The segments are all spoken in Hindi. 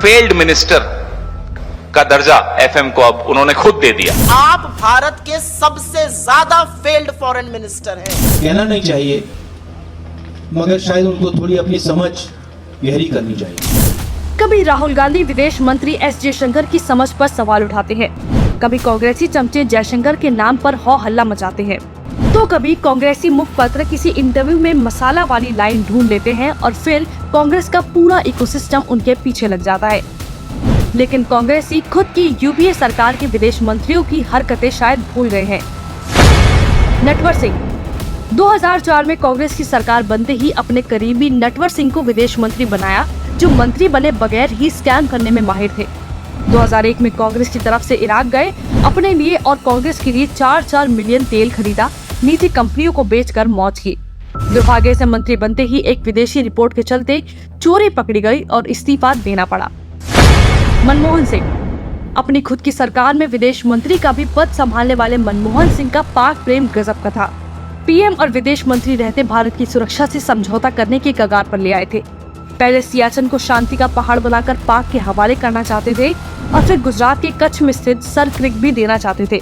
फेल्ड मिनिस्टर का दर्जा एफएम को अब उन्होंने खुद दे दिया। आप भारत के सबसे ज्यादा फेल्ड फॉरेन मिनिस्टर हैं। कहना नहीं चाहिए, मगर शायद उनको थोड़ी अपनी समझ गहरी करनी चाहिए। कभी राहुल गांधी विदेश मंत्री एस जयशंकर की समझ पर सवाल उठाते हैं, कभी कांग्रेसी चमचे जयशंकर के नाम पर हो हल्ला मचाते हैं, तो कभी कांग्रेसी मुखपत्र किसी इंटरव्यू में मसाला वाली लाइन ढूंढ लेते हैं और फिर कांग्रेस का पूरा इकोसिस्टम उनके पीछे लग जाता है। लेकिन कांग्रेसी खुद की यूपीए सरकार के विदेश मंत्रियों की हरकतें शायद भूल गए हैं। नटवर सिंह 2004 में कांग्रेस की सरकार बनते ही अपने करीबी नटवर सिंह को विदेश मंत्री बनाया, जो मंत्री बने बगैर ही स्कैम करने में माहिर थे। 2001 में कांग्रेस की तरफ से इराक गए, अपने लिए और कांग्रेस के लिए 4-4 मिलियन तेल खरीदा, निजी कंपनियों को बेचकर मौज की। दुर्भाग्य से मंत्री बनते ही एक विदेशी रिपोर्ट के चलते चोरी पकड़ी गई और इस्तीफा देना पड़ा। मनमोहन सिंह अपनी खुद की सरकार में विदेश मंत्री का भी पद संभालने वाले मनमोहन सिंह का पाक प्रेम गजब का था। पीएम और विदेश मंत्री रहते भारत की सुरक्षा से समझौता करने की कगार पर ले आए थे। पहले सियाचिन को शांति का पहाड़ बनाकर पाक के हवाले करना चाहते थे और फिर गुजरात के कच्छ में स्थित सर क्रिक भी देना चाहते थे।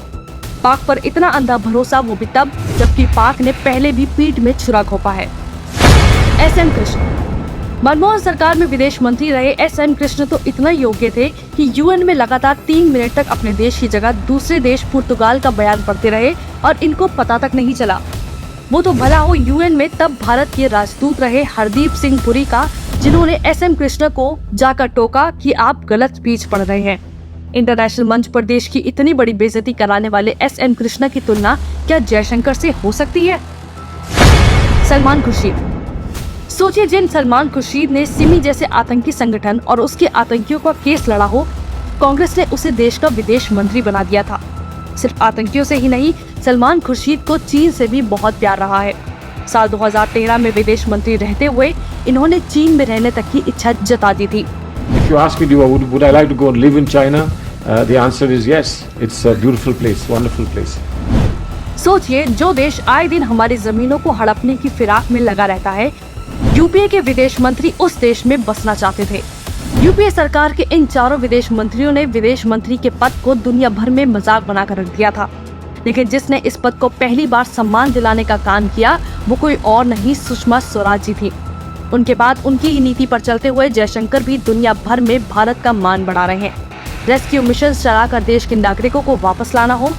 पाक पर इतना अंधा भरोसा वो भी तब जबकि पाक ने पहले भी पीठ में छुरा घोंपा है। एसएम कृष्ण मनमोहन सरकार में विदेश मंत्री रहे एसएम कृष्ण तो इतना योग्य थे कि यूएन में लगातार 3 मिनट तक अपने देश की जगह दूसरे देश पुर्तगाल का बयान पढ़ते रहे और इनको पता तक नहीं चला। वो तो भला हो यूएन में तब भारत के राजदूत रहे हरदीप सिंह पुरी का, जिन्होंने एसएम कृष्ण को जाकर टोका कि आप गलत स्पीच पढ़ रहे हैं। इंटरनेशनल मंच पर देश की इतनी बड़ी बेइज्जती कराने वाले एसएम कृष्ण की तुलना क्या जयशंकर से हो सकती है? सलमान खुर्शीद सोचिए, जिन सलमान खुर्शीद ने सिमी जैसे आतंकी संगठन और उसके आतंकियों का केस लड़ा हो, कांग्रेस ने उसे देश का विदेश मंत्री बना दिया था। सिर्फ आतंकियों से ही नहीं, सलमान खुर्शीद को चीन से भी बहुत प्यार रहा है। साल 2013 में विदेश मंत्री रहते हुए इन्होंने चीन में रहने तक की इच्छा जता दी थी। If you ask me, would I like to go and live in China? The answer is yes. It's a beautiful place, wonderful place. सोचिए, जो देश आए दिन हमारी जमीनों को हड़पने की फिराक में लगा रहता है, यूपीए के विदेश मंत्री उस देश में बसना चाहते थे। यूपीए सरकार के इन चारों विदेश मंत्रियों ने विदेश मंत्री के पद को दुनिया भर में मजाक बनाकर रख दिया था। लेकिन जिसने इस पद को पहली बार सम्मान दिलाने का काम किया, वो कोई और नहीं, सुषमा स्वराज जी थी। उनके बाद उनकी ही नीति पर चलते हुए जयशंकर भी दुनिया भर में भारत का मान बढ़ा रहे हैं। रेस्क्यू मिशन चलाकर देश के नागरिकों को वापस लाना हो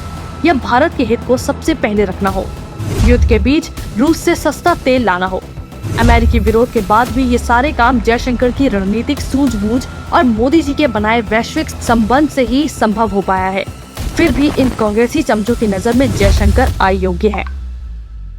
या भारत के हित को सबसे पहले रखना हो, युद्ध के बीच रूस से सस्ता तेल लाना हो, अमेरिकी विरोध के बाद भी ये सारे काम जयशंकर की रणनीतिक सूझबूझ और मोदी जी के बनाए वैश्विक संबंध से ही संभव हो पाया है। फिर भी इन कांग्रेसी चमचों की नजर में जयशंकर अयोग्य है।